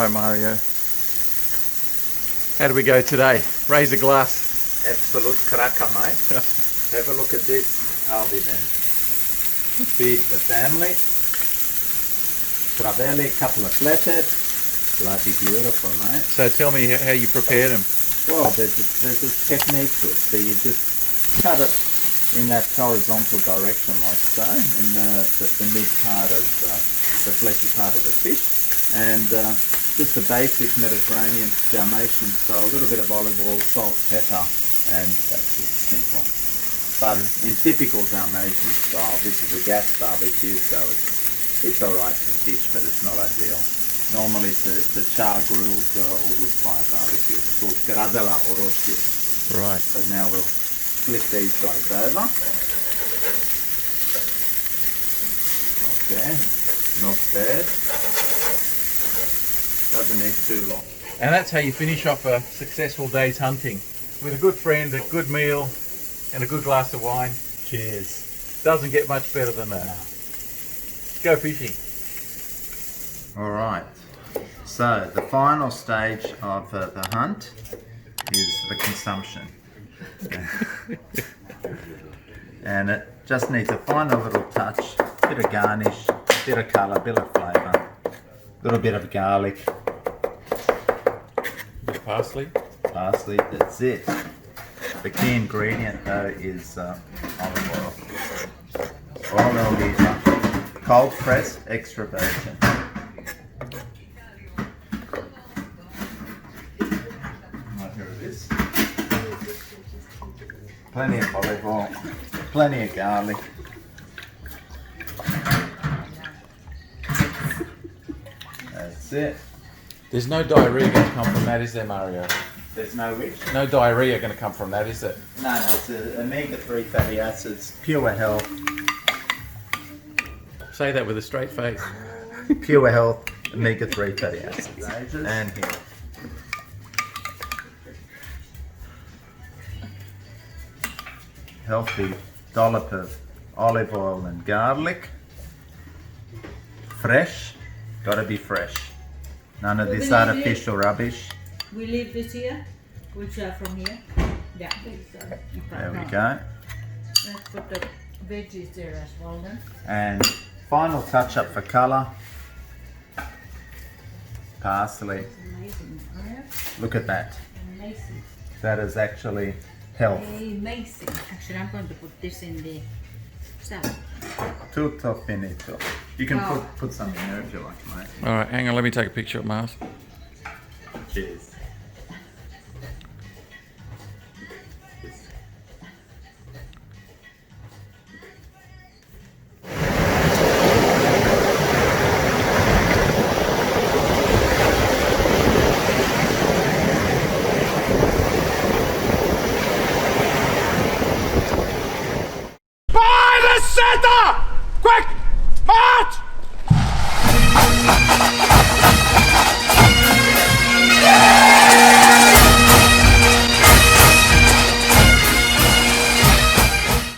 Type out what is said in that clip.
Hi Mario. How do we go today? Raise a glass. Absolute cracker, mate. Have a look at this, Aldi then. Feed the family. Travelli, couple of flathead. Bloody beautiful, mate. So tell me how you prepare them. Well, there's this technique to it. So you just cut it in that horizontal direction, like so, in the mid part of the fleshy part of the fish. And just the basic Mediterranean Dalmatian style, a little bit of olive oil, salt, pepper, and that's it, simple. But in typical Dalmatian style, this is a gas barbecue, so it's alright for fish, but it's not ideal. Normally it's a char grilled or wood fire barbecue. It's called gradela or rosti. Right. So now we'll flip these guys over. Okay, not bad. Doesn't need too long. And that's how you finish off a successful day's hunting. With a good friend, a good meal, and a good glass of wine. Cheers. Doesn't get much better than that. No. Go fishing. Alright, so the final stage of the hunt is the consumption. And it just needs a final little touch, bit of garnish, bit of colour, bit of flavour, a little bit of garlic, Bit of parsley. parsley, that's it. The key ingredient though is olive oil. Oil oliva, cold pressed, extra virgin. Here it is. Plenty of olive oil, plenty of garlic. That's it. There's no diarrhea going to come from that, is there, Mario? There's no which? No diarrhea going to come from that, is it? No, it's omega-3 fatty acids, pure health. Say that with a straight face. Pure health, omega-3 fatty acids. And here. Healthy dollop of olive oil and garlic. Fresh, gotta be fresh. None of this artificial rubbish. We leave this here. We'll share from here. Yeah. There we go. Let's put the veggies there as well then. And final touch up for colour. Parsley. Amazing. Right? Look at that. Amazing. That is actually health. Amazing. Actually, I'm going to put this in the salad. Tutto finito. You can Oh. put something there if you like, mate. All right, hang on. Let me take a picture of Mars. Cheers.